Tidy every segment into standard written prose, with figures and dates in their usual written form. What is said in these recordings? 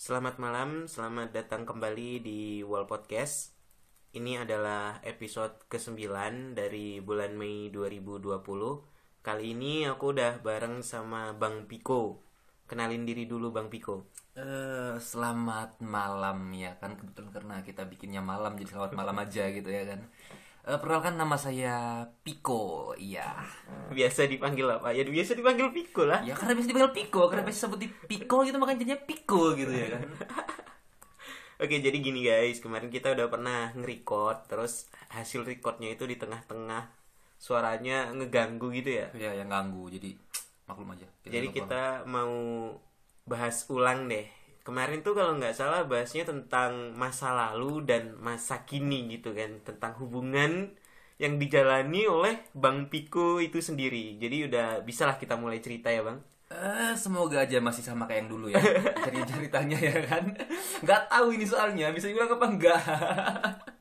Selamat malam, selamat datang kembali di Wall Podcast. Ini adalah episode ke-9 dari bulan Mei 2020. Kali ini aku udah bareng sama Bang Piko. Kenalin diri dulu Bang Piko. Selamat malam ya kan, kebetulan karena kita bikinnya malam jadi selamat malam aja gitu ya kan. Perkenalkan, nama saya Piko. Iya. Biasa dipanggil apa? Ya biasa dipanggil Piko lah. Ya karena bisa dipanggil Piko, karena bisa sebut di Piko gitu makanya jadinya Piko gitu ya kan. Oke, jadi gini guys, kemarin kita udah pernah nge-record, terus hasil recordnya itu di tengah-tengah suaranya ngeganggu gitu ya. Ya yang ganggu, jadi maklum aja. Jadi kita mau bahas ulang deh. Kemarin tuh kalau nggak salah bahasnya tentang masa lalu dan masa kini gitu kan, tentang hubungan yang dijalani oleh Bang Piko itu sendiri. Jadi udah bisalah kita mulai cerita ya Bang. Semoga aja masih sama kayak yang dulu ya. Jadi ceritanya ya kan. Nggak tahu ini soalnya bisa dibilang apa enggak.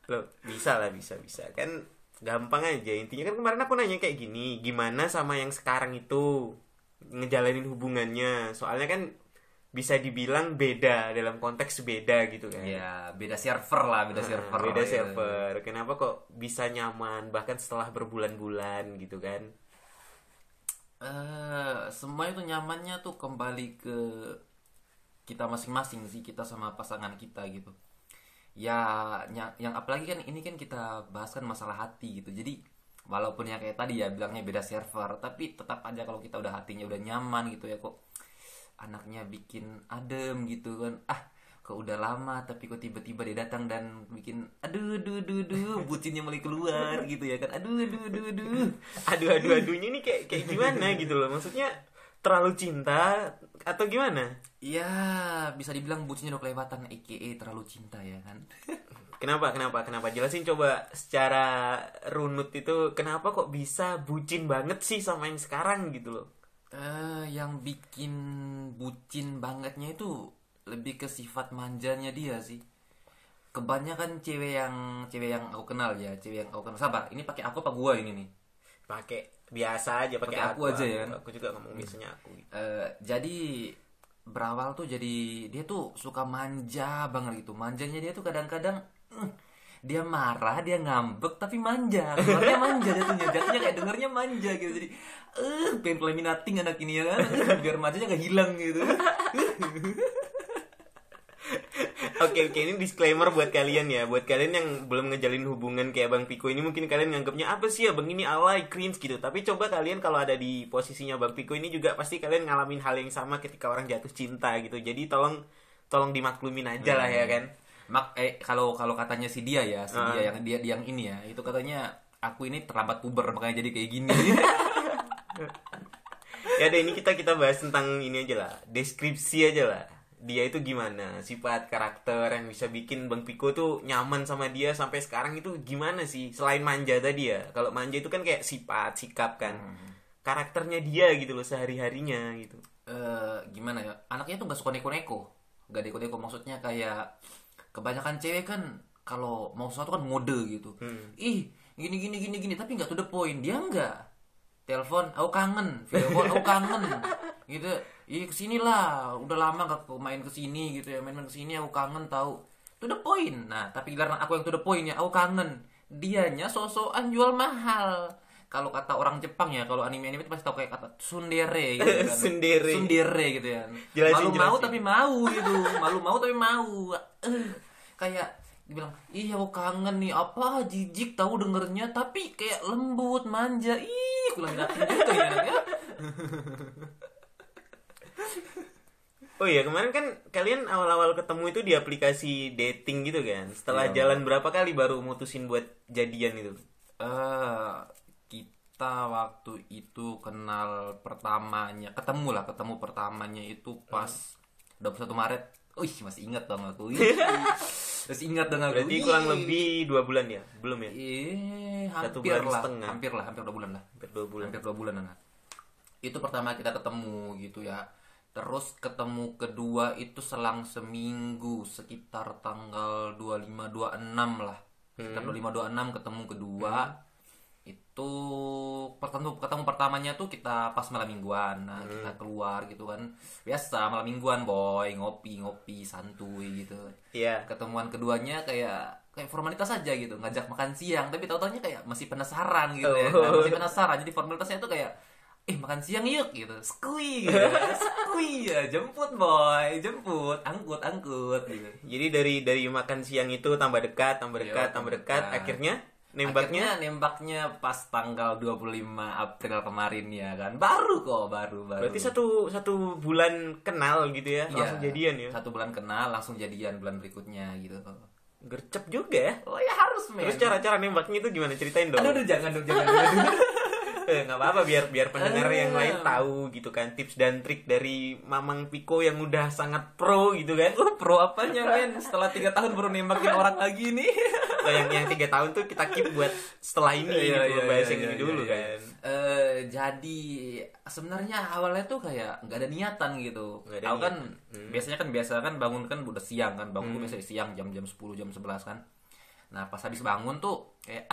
Loh, bisa lah, bisa kan gampang aja. Intinya kan kemarin aku nanya kayak gini, gimana sama yang sekarang itu ngejalanin hubungannya. Soalnya kan bisa dibilang beda, dalam konteks beda gitu kan. Ya beda server lah, beda server. Beda gitu. server. Kenapa kok bisa nyaman bahkan setelah berbulan-bulan gitu kan? Semua itu nyamannya tuh kembali ke kita masing-masing sih, kita sama pasangan kita gitu. Ya, yang apalagi kan ini kan kita bahas kan masalah hati gitu. Jadi walaupun yang kayak tadi ya bilangnya beda server, tapi tetap aja kalau kita udah hatinya udah nyaman gitu ya, kok anaknya bikin adem gitu kan. Kok udah lama tapi kok tiba-tiba dia datang dan bikin aduh bucinnya mulai keluar gitu ya kan. Aduh. Aduh-aduhnya ini kayak gimana gitu loh. Maksudnya terlalu cinta atau gimana? Ya, bisa dibilang bucinnya udah kelewatan, aka terlalu cinta ya kan. Kenapa? Jelasin coba secara runut itu kenapa kok bisa bucin banget sih sama yang sekarang gitu loh. Yang bikin bucin bangetnya itu lebih ke sifat manjanya dia sih. Kebanyakan cewek yang aku kenal ya, cewek yang aku kenal. Sabar, ini pakai aku apa gua ini nih? Pakai biasa aja, pakai Pakai aku aja ya. Aku juga ngomong biasanya aku gitu. Jadi berawal tuh jadi dia tuh suka manja banget gitu. Manjanya dia tuh kadang-kadang dia marah, dia ngambek tapi manja. Dengernya manja jatuhnya kayak dengernya manja gitu. Jadi pengen pelaminating anak ini ya kan. Biar manjanya gak hilang gitu. Oke, ini disclaimer buat kalian ya. Buat kalian yang belum ngejalin hubungan kayak Bang Piko ini, mungkin kalian nganggapnya apa sih ya Bang ini alay, cringe gitu. Tapi coba kalian kalau ada di posisinya Bang Piko ini juga pasti kalian ngalamin hal yang sama ketika orang jatuh cinta gitu. Jadi tolong dimaklumin aja lah ya kan. Kalau katanya si dia ya, dia yang ini ya, itu katanya aku ini terlambat puber makanya jadi kayak gini. Ya deh, ini kita bahas tentang ini aja lah. Deskripsi aja lah. Dia itu gimana, sifat karakter yang bisa bikin Bang Piko tuh nyaman sama dia sampai sekarang itu gimana sih, selain manja tadi ya. Kalau manja itu kan kayak sifat, sikap kan, karakternya dia gitu loh sehari-harinya gitu. Gimana ya, anaknya tuh gak suka neko-neko, gak neko-neko, maksudnya kayak kebanyakan cewek kan kalau mau sesuatu kan mode gitu. Ih gini tapi nggak to the point. Dia nggak, telepon aku kangen, video call aku kangen gitu. Iya kesinilah, udah lama gak main kesini gitu ya, main kesini aku kangen tahu, to the point. Nah tapi karena aku yang to the point ya, aku kangen, dianya sosokan jual mahal. Kalau kata orang Jepang ya, kalau anime itu pasti tau kayak kata tsundere gitu kan. Tsundere gitu ya. Jelasin. Mau tapi mau gitu, malu mau tapi mau. Kayak dibilang, ih aku kangen nih, apa jijik tahu dengernya, tapi kayak lembut manja. Ih aku lagi dateng gitu ya anaknya. Oh iya, kemarin kan kalian awal-awal ketemu itu di aplikasi dating gitu kan. Setelah Iya. jalan berapa kali baru mutusin buat jadian itu? Kita waktu itu kenal pertamanya, ketemu pertamanya itu pas 21 Maret. Masih ingat dong aku. Masih ingat dong aku. Berarti kurang lebih 2 bulan ya? Belum ya? Hampir 1 bulan lah, setengah. hampir 2 bulan lah. Hampir 2 bulan. Hampir 2 bulan nah. Itu pertama kita ketemu gitu ya. Terus ketemu kedua itu selang seminggu, sekitar tanggal 25-26 lah. Sekitar 25-26 ketemu kedua. Itu ketemu pertamanya tuh kita pas malam mingguan. Nah, kita keluar gitu kan. Biasa malam mingguan, boy, ngopi santuy gitu. Iya. Ketemuan keduanya kayak formalitas aja gitu, ngajak makan siang, tapi tahu-taunya kayak masih penasaran gitu ya kan? Masih penasaran. Jadi formalitasnya tuh kayak makan siang yuk gitu. Skui gitu. Skui ya, jemput boy, jemput, angkut gitu. Jadi dari makan siang itu tambah dekat, akhirnya nembaknya pas tanggal 25 April kemarin ya kan. Baru. Berarti satu bulan kenal gitu ya, langsung jadian ya. 1 bulan kenal langsung jadian bulan berikutnya gitu. Gercep juga ya. Oh ya harus, men. Terus cara nembaknya itu gimana, ceritain dong. Aduh, jangan dong. Nggak apa-apa, biar pendengar yang lain tahu gitu kan, tips dan trik dari Mamang Piko yang udah sangat pro gitu kan. Pro apanya, men? Setelah 3 tahun baru nembakin orang lagi nih. Yang 3 tahun tuh kita keep buat setelah ini gitu, bahas yang ini dulu kan. Jadi sebenarnya awalnya tuh kayak nggak ada niatan gitu. Aku kan biasa kan bangun kan udah siang kan, bangun tuh biasanya siang jam 10 jam 11 kan. Nah pas habis bangun tuh kayak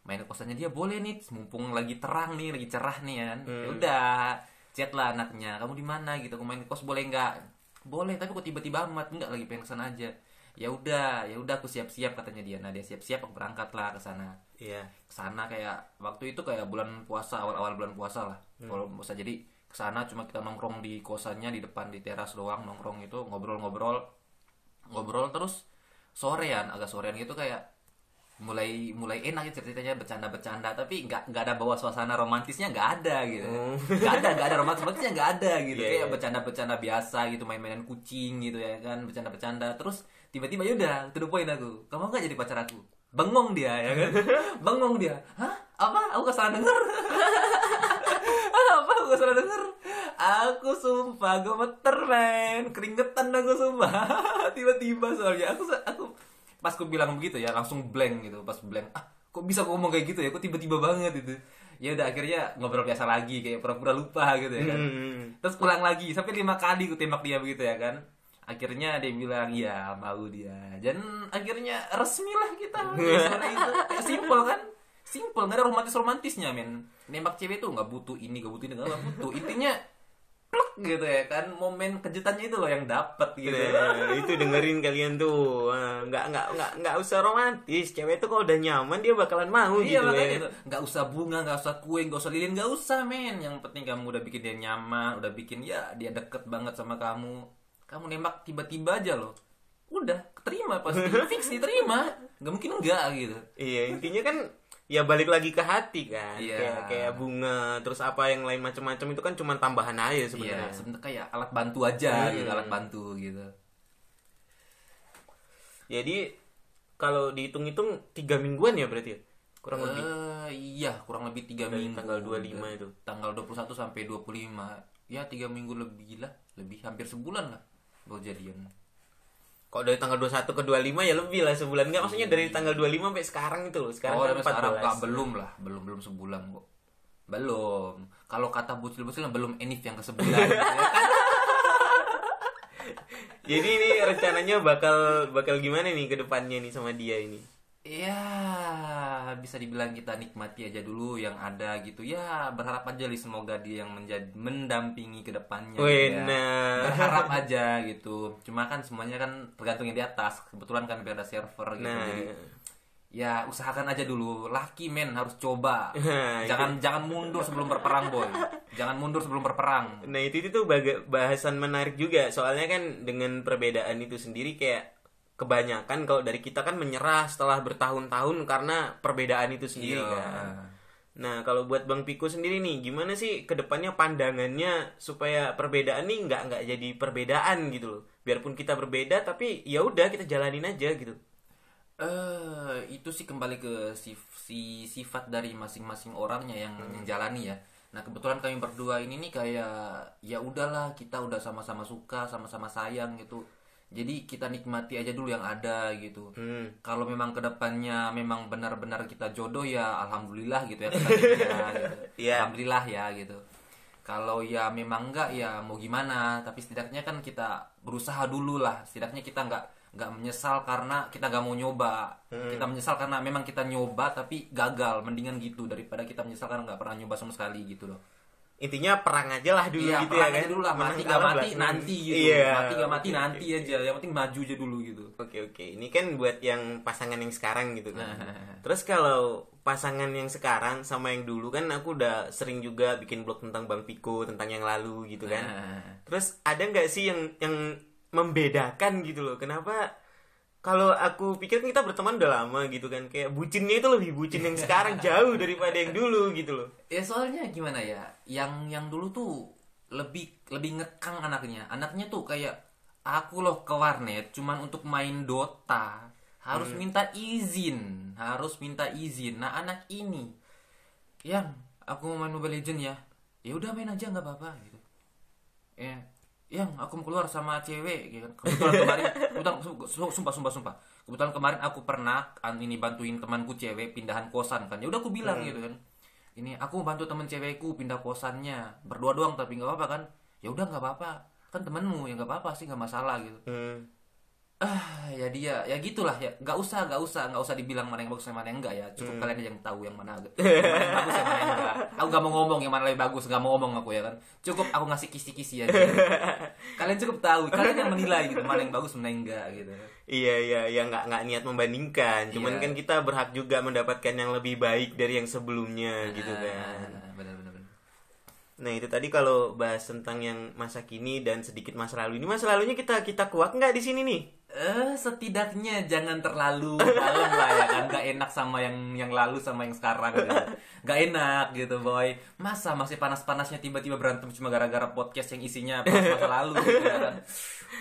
main ke kosannya dia boleh nih, mumpung lagi terang nih, lagi cerah nih kan. Ya udah, chat lah anaknya, kamu di mana gitu, aku main ke kos boleh nggak? Boleh, tapi kok tiba-tiba amat, nggak, lagi pengen kesana aja. Ya udah aku siap-siap katanya dia. Nah dia siap-siap, aku berangkat lah ke sana. Iya. Kesana kayak waktu itu kayak bulan puasa, awal bulan puasa lah. Kalau puasa, jadi kesana cuma kita nongkrong di kosannya, di depan di teras doang nongkrong itu, ngobrol terus agak sorean gitu kayak mulai enak gitu ceritanya, bercanda tapi nggak ada bawa suasana romantisnya, nggak ada gitu. nggak ada romantisnya, nggak ada gitu. Kayak bercanda biasa gitu, main-mainan kucing gitu ya kan, bercanda terus tiba-tiba yaudah to the point, kamu nggak jadi pacar aku? Bengong dia ya kan. Bengong dia, hah, apa, aku salah denger? Apa aku salah denger? Aku sumpah gemeter, men, keringetan aku sumpah. Tiba-tiba soalnya aku pas aku bilang begitu ya langsung blank gitu. Pas blank, kok bisa aku ngomong kayak gitu ya, kok tiba-tiba banget itu. Ya udah akhirnya ngobrol biasa lagi, kayak pura-pura lupa gitu ya kan. Terus pulang lagi sampai 5 kali aku tembak dia begitu ya kan. Akhirnya dia bilang ya mau dia, dan akhirnya resmi lah kita. Sore itu simple kan, nggak ada romantisnya, men. Nembak cewek tuh nggak butuh ini nggak butuh, intinya plek gitu ya kan, momen kejutannya itu loh yang dapet gitu. Itu dengerin kalian tuh, nggak usah romantis, cewek tuh kalau udah nyaman dia bakalan mau gitu ya. Gitu. Nggak usah bunga, nggak usah kue, nggak usah lilin, nggak usah, men. Yang penting kamu udah bikin dia nyaman, udah bikin ya dia deket banget sama kamu nembak tiba-tiba aja loh, udah keterima, pasti fix diterima, nggak mungkin enggak gitu. Iya, intinya kan ya balik lagi ke hati kan. Iya. Kayak bunga terus apa yang lain macam-macam itu kan cuma tambahan aja sebenarnya. Iya, sebenarnya kayak alat bantu aja gitu, alat bantu gitu. Jadi kalau dihitung-hitung 3 mingguan ya berarti ya, kurang lebih. Iya, kurang lebih 3 minggu. Tanggal 25 itu. Tanggal 21 sampai 25. Ya 3 minggu lebih lah, hampir sebulan lah baru jadian. Kalau dari tanggal 21 ke 25 ya lebih lah sebulan. Enggak, maksudnya dari tanggal 25 sampai sekarang itu loh. Sekarang kan 14. Sekarang belum sebulan kok. Belum. Kalau kata bucil-bucil belum enif yang ke sebulan. Ya kan? Jadi ini rencananya bakal gimana nih ke depannya nih sama dia ini? Ya, bisa dibilang kita nikmati aja dulu yang ada gitu. Ya, berharap aja li semoga dia yang mendampingi ke depannya. Ya. Berharap aja gitu. Cuma kan semuanya kan tergantungnya di atas. Kebetulan kan biar ada server gitu. Jadi ya usahakan aja dulu. Laki, men, harus coba. Jangan mundur sebelum berperang, boy. Jangan mundur sebelum berperang. Nah, itu tuh bahasan menarik juga. Soalnya kan dengan perbedaan itu sendiri kayak kebanyakan kalau dari kita kan menyerah setelah bertahun-tahun karena perbedaan itu sendiri kan. Nah, kalau buat Bang Piko sendiri nih, gimana sih kedepannya pandangannya supaya perbedaan nih nggak jadi perbedaan gitu loh. Biarpun kita berbeda, tapi ya udah kita jalanin aja gitu. Itu sih kembali ke sifat dari masing-masing orangnya yang jalani ya. Nah, kebetulan kami berdua ini nih kayak ya udahlah, kita udah sama-sama suka, sama-sama sayang gitu. Jadi kita nikmati aja dulu yang ada gitu. Kalau memang kedepannya memang benar-benar kita jodoh ya alhamdulillah gitu ya. Gitu. Yeah. Alhamdulillah ya gitu. Kalau ya memang enggak ya mau gimana, tapi setidaknya kan kita berusaha dulu lah. Setidaknya kita nggak menyesal karena kita nggak mau nyoba. Kita menyesal karena memang kita nyoba tapi gagal. Mendingan gitu daripada kita menyesal karena nggak pernah nyoba sama sekali gitu loh. Intinya perang aja lah dulu Iya, gitu ya perang kan. aja dulu lah, mati Menang nggak kalah mati belakangan. nanti gitu. Iya. Mati nggak mati Oke, nanti oke, aja. Yang penting maju aja dulu gitu. Oke. Ini kan buat yang pasangan yang sekarang gitu kan. Terus kalau pasangan yang sekarang sama yang dulu kan aku udah sering juga bikin blog tentang Bang Piko, tentang yang lalu gitu kan. Terus ada nggak sih yang membedakan gitu loh? Kenapa kalau aku pikir kita berteman udah lama gitu kan, kayak bucinnya itu lebih bucin yang sekarang jauh daripada yang dulu gitu loh. Ya soalnya gimana ya, yang dulu tuh lebih ngekang anaknya. Anaknya tuh kayak aku loh ke warnet cuman untuk main Dota. Harus minta izin. Nah, anak ini yang aku mau main Mobile Legend ya. Ya udah main aja nggak apa-apa gitu. Yang aku mau keluar sama cewek gitu kan. Sumpah. Kebetulan kemarin aku pernah ini bantuin temanku cewek pindahan kosan kan. Ya udah aku bilang gitu kan. Ini aku bantu temen cewekku pindah kosannya. Berdua doang tapi nggak apa-apa kan. Ya udah nggak apa-apa. Kan temenmu ya nggak apa-apa sih, nggak masalah gitu. Ya dia ya gitulah ya, nggak usah dibilang mana yang bagus sama mana yang enggak ya, cukup kalian aja yang tahu yang mana yang bagus yang mana yang enggak. Aku nggak mau ngomong yang mana lebih bagus, nggak mau ngomong aku ya kan, cukup aku ngasih kisi-kisi aja. Kalian cukup tahu, kalian yang menilai gitu mana yang bagus mana yang enggak gitu. Iya, nggak niat membandingkan, cuman Iya. kan kita berhak juga mendapatkan yang lebih baik dari yang sebelumnya gitu kan. Benar. Nah itu tadi kalau bahas tentang yang masa kini dan sedikit masa lalu. Ini masa lalunya kita kuak nggak di sini nih? Setidaknya jangan terlalu dalam lah ya kan, gak enak sama yang lalu sama yang sekarang gitu. Gak enak gitu boy, masa masih panas-panasnya tiba-tiba berantem cuma gara-gara podcast yang isinya masa lalu gitu ya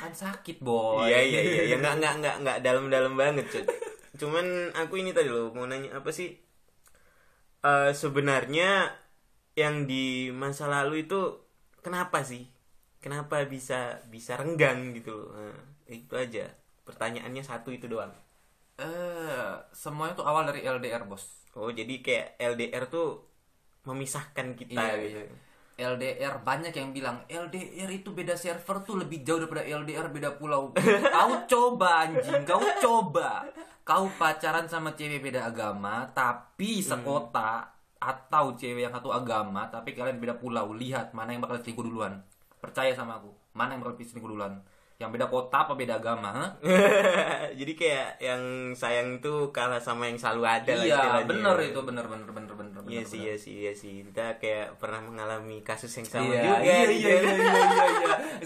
kan sakit boy. Iya, nggak dalam-dalam banget cuy. Cuman aku ini tadi loh mau nanya apa sih, sebenarnya yang di masa lalu itu kenapa sih? Kenapa bisa renggang gitu loh? Nah, itu aja. Pertanyaannya satu itu doang. Semuanya tuh awal dari LDR bos. Oh, jadi kayak LDR tuh memisahkan kita gitu. Iya. LDR banyak yang bilang LDR itu beda server tuh lebih jauh daripada LDR beda pulau. Kau coba anjing, kau pacaran sama cewek beda agama tapi sekota, atau cewek yang satu agama tapi kalian beda pulau, lihat mana yang bakal selingkuh duluan. Percaya sama aku, mana yang bakal selingkuh duluan? Yang beda kota apa beda agama? Jadi kayak yang sayang itu kalah sama yang selalu ada lah Iya, istilahnya. bener itu, bener. Iya sih. Kita kayak pernah mengalami kasus yang sama Iya, juga. iya.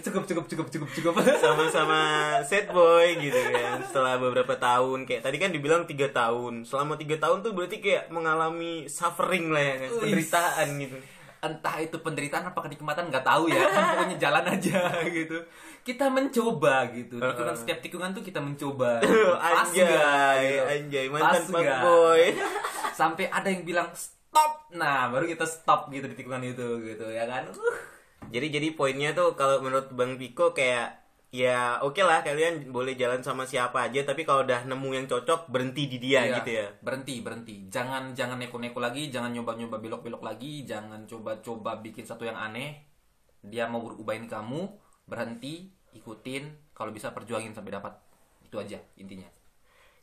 Cukup. Sama-sama sad boy gitu kan. Setelah beberapa tahun, kayak tadi kan dibilang 3 tahun. Selama 3 tahun tuh berarti kayak mengalami suffering lah ya kan, penderitaan gitu. Entah itu penderitaan apa kenikmatan nggak tahu ya, pokoknya jalan aja gitu. Kita mencoba gitu. Setiap tikungan tuh kita mencoba. Pas nggak, gitu. Anjay, mantan Pas nggak? fuckboy. Sampai ada yang bilang stop. Nah, baru kita stop gitu di tikungan itu gitu ya kan. Jadi poinnya tuh kalau menurut Bang Piko kayak ya oke lah kalian boleh jalan sama siapa aja, tapi kalau udah nemu yang cocok berhenti di dia Iya, gitu ya. Berhenti. Jangan neko-neko lagi, jangan nyoba-nyoba belok-belok lagi, jangan coba-coba bikin satu yang aneh. Dia mau berubahin kamu, berhenti, ikutin, kalau bisa perjuangin sampai dapat. Itu aja intinya.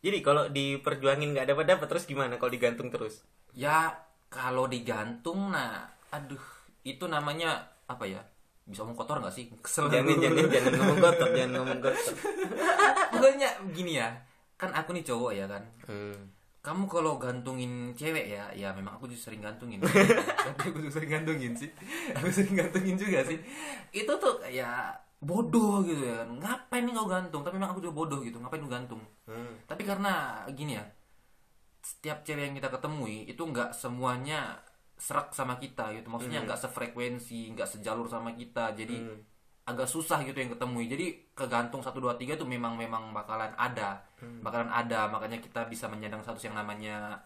Jadi kalau diperjuangin nggak dapat terus gimana kalau digantung terus? Ya, kalau digantung nah, aduh, itu namanya apa ya? Bisa ngomong kotor nggak sih? Kesel. Jangan ngomong kotor. Pokoknya gini ya, kan aku nih cowok ya kan. Kamu kalau gantungin cewek ya memang aku juga sering gantungin. Tapi aku juga sering gantungin sih. Aku sering gantungin juga sih. Itu tuh ya bodoh gitu ya. Ngapain nih kau gantung? Tapi memang aku juga bodoh gitu. Ngapain lu gantung? Tapi karena gini ya, setiap cewek yang kita ketemui itu nggak semuanya serak sama kita gitu. Maksudnya nggak sefrekuensi, nggak sejalur sama kita. Jadi agak susah gitu yang ketemui. Jadi kegantung 1 2 3 tuh memang bakalan ada. Makanya kita bisa menyandang status yang namanya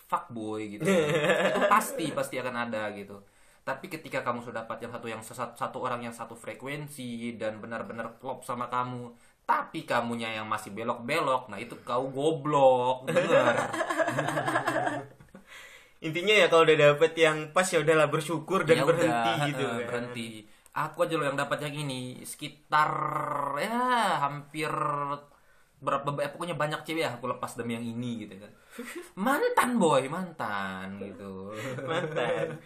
fuckboy gitu. Itu pasti akan ada gitu. Tapi ketika kamu sudah dapat yang satu orang yang satu frekuensi dan benar-benar klop sama kamu, tapi kamunya yang masih belok-belok, nah itu kau goblok, bener. Intinya ya kalau udah dapet yang pas ya udahlah bersyukur dan Ya berhenti udah, gitu kan. berhenti. Aku aja loh yang dapat yang ini sekitar ya hampir pokoknya banyak cewek ya aku lepas demi yang ini gitu kan. Mantan boy, mantan gitu. Mantan.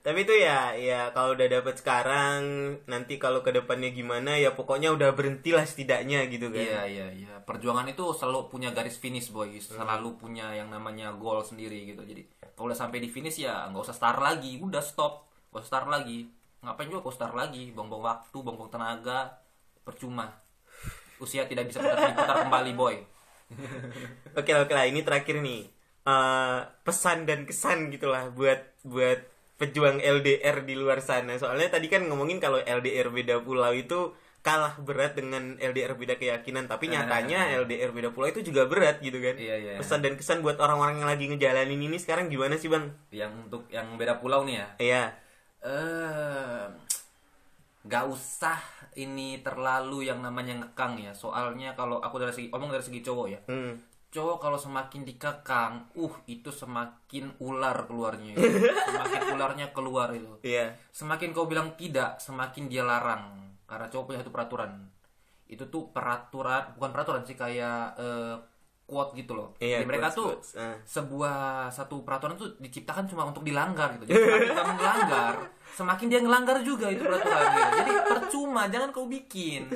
Tapi itu ya kalau udah dapet sekarang, nanti kalau ke depannya gimana ya pokoknya udah berhentilah setidaknya gitu kan. Iya. Perjuangan itu selalu punya garis finish boy, selalu punya yang namanya goal sendiri gitu. Jadi kalau udah sampai di finish ya nggak usah start lagi, udah stop, nggak usah start lagi. Ngapain juga kau start lagi, buang-buang waktu, buang-buang tenaga, percuma. Usia tidak bisa diputar kembali boy. Oke lah, ini terakhir nih. Pesan dan kesan gitulah buat pejuang LDR di luar sana. Soalnya tadi kan ngomongin kalau LDR beda pulau itu kalah berat dengan LDR beda keyakinan, tapi nyatanya LDR beda pulau itu juga berat gitu kan. Iya. Pesan dan kesan buat orang-orang yang lagi ngejalanin ini sekarang gimana sih, Bang? Yang untuk yang beda pulau nih ya. Iya. Gak usah ini terlalu yang namanya ngekang ya. Soalnya kalau aku dari segi cowok ya. Cowok kalau semakin dikekang, itu semakin ular keluarnya. Semakin ularnya keluar itu. Iya. Semakin kau bilang tidak, semakin dia larang. Karena cowok punya satu peraturan. Itu tuh bukan peraturan sih, kayak quote gitu loh. Iya, jadi mereka quotes. satu peraturan tuh diciptakan cuma untuk dilanggar gitu. Jadi semakin kamu melanggar, semakin dia ngelanggar juga itu peraturan gitu. Jadi percuma, jangan kau bikin.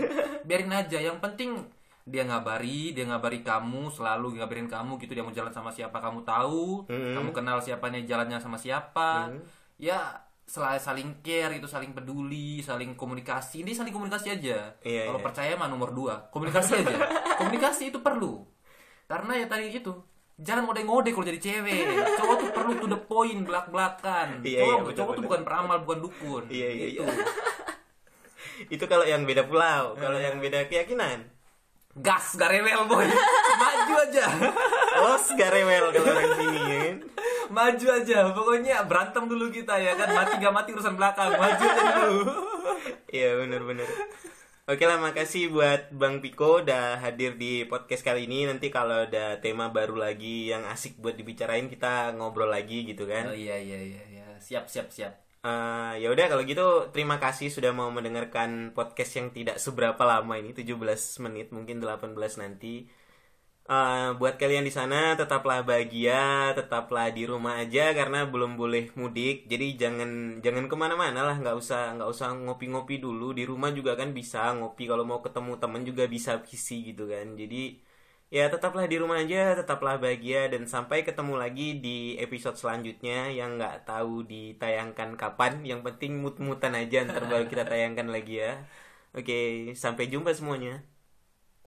Biarin aja. Yang penting dia ngabari kamu, selalu ngabarin kamu gitu. Dia mau jalan sama siapa kamu tahu, kamu kenal siapa nih jalannya sama siapa. Ya saling care itu, saling peduli, saling komunikasi. Ini saling komunikasi aja. Iya. Percaya mah nomor 2, komunikasi aja. Komunikasi itu perlu. Karena ya tadi itu, jangan ngode-ngode kalau jadi cewek. Cowok tuh perlu to the point, belak-belakan. Cowok tuh bukan peramal, bukan dukun. Iya. Itu kalau yang beda pulau. Kalau yang beda keyakinan, gas, gak rewel boy. Maju aja. los gak rewel kalau orang sini ya kan. Maju aja. Pokoknya berantem dulu kita ya kan. Mati gak mati urusan belakang. Maju aja dulu. Iya benar. Oke lah, makasih buat Bang Piko udah hadir di podcast kali ini. Nanti kalau ada tema baru lagi yang asik buat dibicarain, kita ngobrol lagi gitu kan. Oh iya. Siap. Ya udah kalau gitu, terima kasih sudah mau mendengarkan podcast yang tidak seberapa lama ini, 17 menit, mungkin 18 nanti. Buat kalian di sana tetaplah bahagia, tetaplah di rumah aja karena belum boleh mudik. Jadi jangan kemana-mana lah, nggak usah ngopi-ngopi dulu. Di rumah juga kan bisa ngopi, kalau mau ketemu temen juga bisa visi gitu kan. Jadi ya tetaplah di rumah aja, tetaplah bahagia, dan sampai ketemu lagi di episode selanjutnya yang nggak tahu ditayangkan kapan. Yang penting mut-mutan aja, ntar baru kita tayangkan lagi ya. Oke, sampai jumpa semuanya.